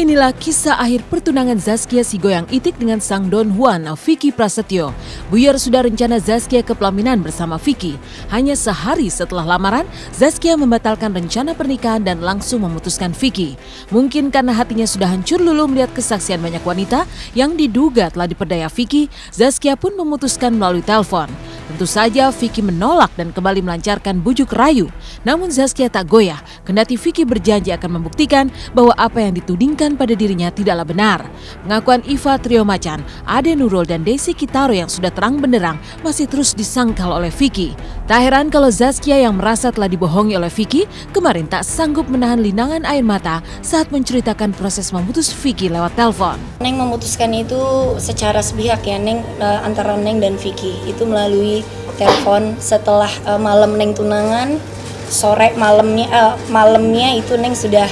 Inilah kisah akhir pertunangan Zaskia si goyang itik dengan sang Don Juan, Vicky Prasetyo. Buyar sudah rencana Zaskia ke pelaminan bersama Vicky. Hanya sehari setelah lamaran, Zaskia membatalkan rencana pernikahan dan langsung memutuskan Vicky. Mungkin karena hatinya sudah hancur luluh melihat kesaksian banyak wanita yang diduga telah diperdaya Vicky, Zaskia pun memutuskan melalui telepon. Tentu saja Vicky menolak dan kembali melancarkan bujuk rayu. Namun Zaskia tak goyah, kendati Vicky berjanji akan membuktikan bahwa apa yang ditudingkan pada dirinya tidaklah benar. Pengakuan Iva Trio Macan, Ade Nurul dan Desi Kitaro yang sudah terang benderang masih terus disangkal oleh Vicky. Tak heran kalau Zaskia yang merasa telah dibohongi oleh Vicky kemarin tak sanggup menahan linangan air mata saat menceritakan proses memutus Vicky lewat telepon. Neng memutuskan itu secara sepihak ya, Neng, antara Neng dan Vicky itu melalui telepon setelah malam Neng tunangan. Sore malamnya itu Neng sudah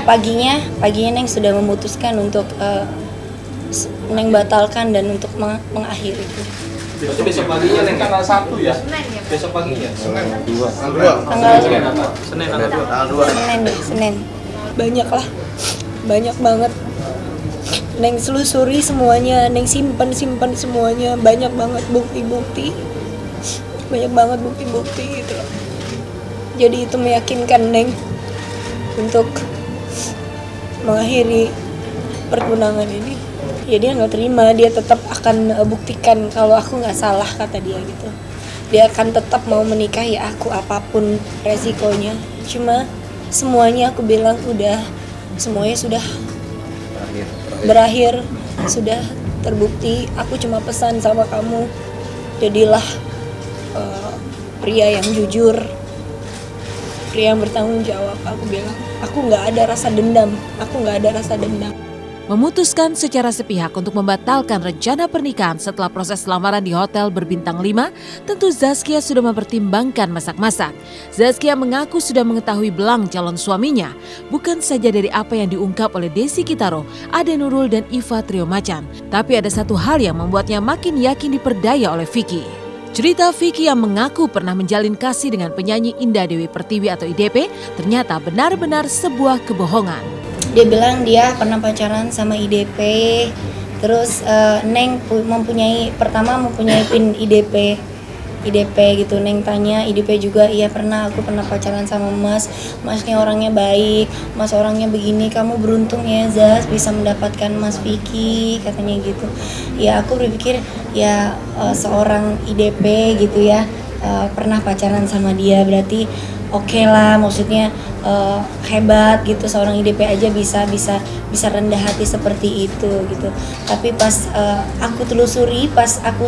paginya Neng sudah memutuskan untuk Neng batalkan dan untuk mengakhiri itu. Berarti besok paginya Neng tanggal 1 ya? Besok paginya? Senin. Senin. Banyak banget. Neng selusuri semuanya, Neng simpan semuanya, banyak banget bukti-bukti gitu loh. Jadi itu meyakinkan Neng untuk mengakhiri pertunangan ini. Ya dia nggak terima, dia tetap akan buktikan kalau aku nggak salah, kata dia gitu. Dia akan tetap mau menikahi aku apapun resikonya. Cuma semuanya aku bilang semuanya sudah berakhir, sudah terbukti. Aku cuma pesan sama kamu, jadilah pria yang jujur, pria yang bertanggung jawab. Aku bilang, aku nggak ada rasa dendam. Memutuskan secara sepihak untuk membatalkan rencana pernikahan setelah proses lamaran di hotel berbintang 5, tentu Zaskia sudah mempertimbangkan masak-masak. Zaskia mengaku sudah mengetahui belang calon suaminya, bukan saja dari apa yang diungkap oleh Desi Kitaro, Ade Nurul dan Iva Trio Macan, tapi ada satu hal yang membuatnya makin yakin diperdaya oleh Vicky. Cerita Vicky yang mengaku pernah menjalin kasih dengan penyanyi Indah Dewi Pertiwi atau IDP ternyata benar-benar sebuah kebohongan. Dia bilang dia pernah pacaran sama IDP, terus Neng mempunyai pin IDP gitu. Neng tanya IDP juga, iya aku pernah pacaran sama Masnya orangnya baik, Mas orangnya begini, kamu beruntung ya Zaz bisa mendapatkan Mas Vicky, katanya gitu. Ya aku berpikir ya seorang IDP gitu ya, pernah pacaran sama dia, berarti oke lah, maksudnya hebat gitu, seorang IDP aja bisa rendah hati seperti itu gitu. Tapi pas aku telusuri,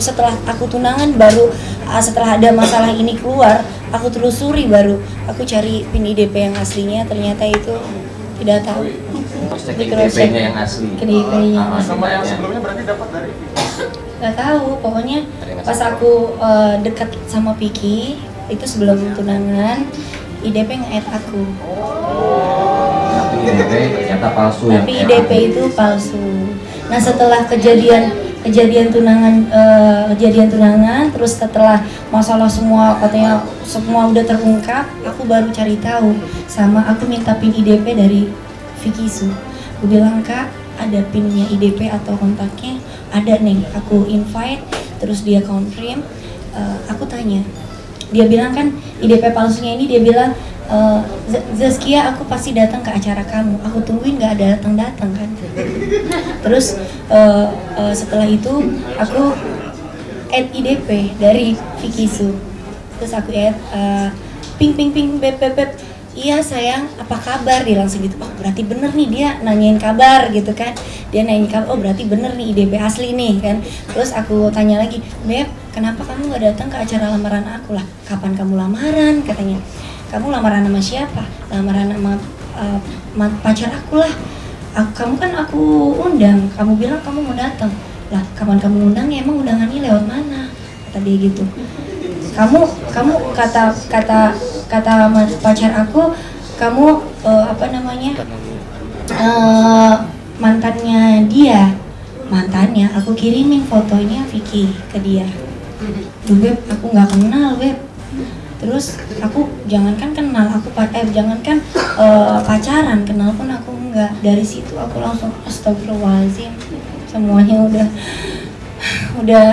setelah aku tunangan baru setelah ada masalah ini keluar, aku telusuri baru aku cari pin IDP yang aslinya, ternyata itu tidak tahu. Maksudnya IDP-nya yang asli. IDP-nya yang asli. Sama yang sebelumnya berarti dapat dari Gak tahu, pokoknya pas aku dekat sama Vicky itu sebelum tunangan, IDP nge-add aku. Tapi IDP ternyata palsu. Tapi IDP itu palsu. Nah setelah kejadian tunangan, terus setelah masalah semua katanya semua udah terungkap, aku baru cari tahu, sama aku minta pin IDP dari Vicky Su. Aku bilang, Kak, ada pinnya IDP atau kontaknya? Ada Neng, aku invite, terus dia confirm. Aku tanya, dia bilang kan IDP palsunya ini, dia bilang, Zaskia aku pasti datang ke acara kamu, aku tungguin gak ada datang kan. Terus setelah itu aku add IDP dari Vicky Su, terus aku add ping beb, iya sayang apa kabar, dia langsung gitu. Oh berarti bener nih, dia nanyain kabar gitu kan, dia nanyain kabar, oh berarti bener nih IDP asli nih kan. Terus aku tanya lagi, Beb kenapa kamu gak datang ke acara lamaran aku? Lah kapan kamu lamaran, katanya. Kamu lamaran sama siapa? Lamaran sama pacar aku lah. Kamu kan aku undang, kamu bilang kamu mau datang. Lah kapan kamu undang, ya emang undangannya lewat mana? Kata dia gitu. Kamu kata pacar aku, kamu mantannya aku kirimin fotonya Vicky ke dia. Duh Beb, aku nggak kenal Beb. Terus aku jangankan kenal, jangankan pacaran, kenal pun aku enggak. Dari situ aku langsung astagfirullahaladzim, semuanya udah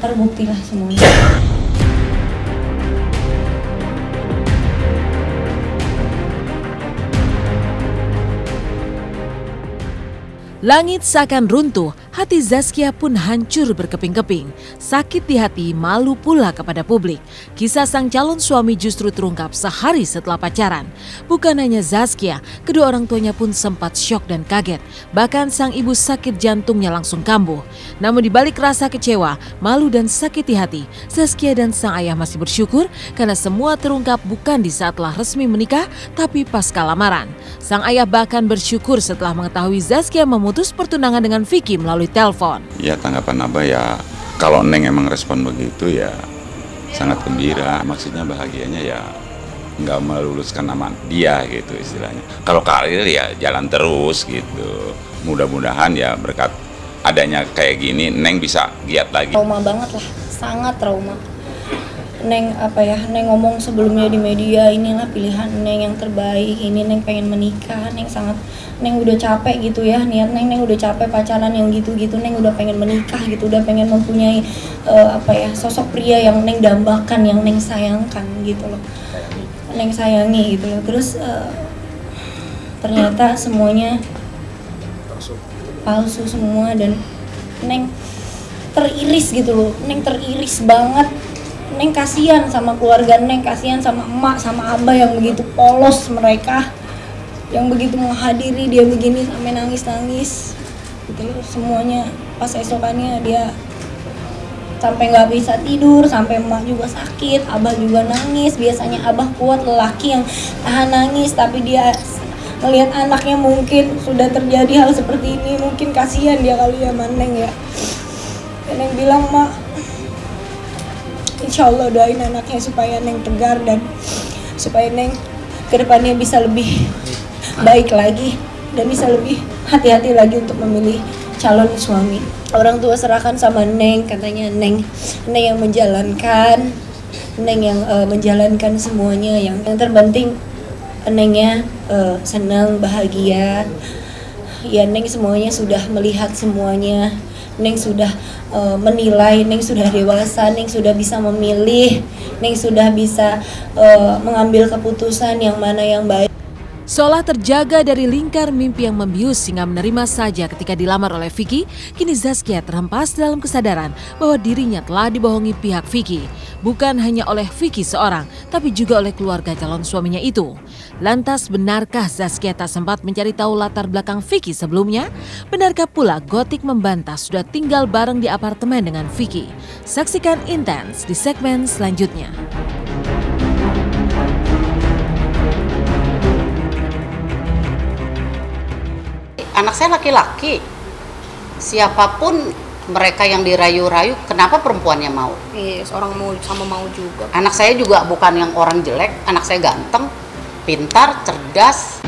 terbukti lah semuanya. Langit seakan runtuh, hati Zaskia pun hancur berkeping-keping. Sakit di hati, malu pula kepada publik. Kisah sang calon suami justru terungkap sehari setelah pacaran. Bukan hanya Zaskia, kedua orang tuanya pun sempat syok dan kaget. Bahkan sang ibu sakit jantungnya langsung kambuh. Namun di balik rasa kecewa, malu dan sakit di hati, Zaskia dan sang ayah masih bersyukur karena semua terungkap bukan di saat telah resmi menikah, tapi pasca lamaran. Sang ayah bahkan bersyukur setelah mengetahui Zaskia memutus pertunangan dengan Vicky melalui telepon. Ya tanggapan Abah ya, kalau Neng emang respon begitu ya sangat gembira. Maksudnya bahagianya ya nggak meluluskan nama dia gitu istilahnya. Kalau karir ya jalan terus gitu. Mudah-mudahan ya berkat adanya kayak gini Neng bisa giat lagi. Trauma banget lah, sangat trauma. Neng ngomong sebelumnya di media, inilah pilihan Neng yang terbaik, ini Neng pengen menikah, Neng udah capek gitu ya, niat Neng udah capek pacaran yang gitu-gitu, Neng udah pengen menikah gitu, udah pengen mempunyai sosok pria yang Neng dambakan, yang Neng sayangkan gitu loh, Neng sayangi gitu loh. Terus ternyata semuanya palsu semua dan Neng teriris gitu loh, Neng teriris banget. Neng kasihan sama keluarga Neng, kasihan sama emak, sama abah yang begitu polos mereka, yang begitu menghadiri dia begini sampai nangis-nangis gitu loh. Semuanya pas esokannya dia sampai nggak bisa tidur, sampai emak juga sakit, abah juga nangis. Biasanya abah kuat, lelaki yang tahan nangis, tapi dia melihat anaknya mungkin sudah terjadi hal seperti ini, mungkin kasihan dia kali ya sama Neng ya. Neng bilang, "Mak, insya Allah doain anaknya supaya Neng tegar dan supaya Neng kedepannya bisa lebih baik lagi dan bisa lebih hati-hati lagi untuk memilih calon suami. Orang tua serahkan sama Neng," katanya Neng yang menjalankan, Neng yang menjalankan semuanya. Yang terpenting Nengnya senang, bahagia. Ya Neng semuanya sudah melihat semuanya. Neng sudah menilai, Neng sudah dewasa, Neng sudah bisa memilih, Neng sudah bisa mengambil keputusan yang mana yang baik. Seolah terjaga dari lingkar mimpi yang membius hingga menerima saja ketika dilamar oleh Vicky, kini Zaskia terhempas dalam kesadaran bahwa dirinya telah dibohongi pihak Vicky. Bukan hanya oleh Vicky seorang, tapi juga oleh keluarga calon suaminya itu. Lantas benarkah Zaskia tak sempat mencari tahu latar belakang Vicky sebelumnya? Benarkah pula Gotik membantah sudah tinggal bareng di apartemen dengan Vicky? Saksikan Intens di segmen selanjutnya. Anak saya laki-laki, siapapun mereka yang dirayu-rayu, kenapa perempuannya mau? Iya, seorang mau sama mau juga. Anak saya juga bukan yang orang jelek, anak saya ganteng, pintar, cerdas,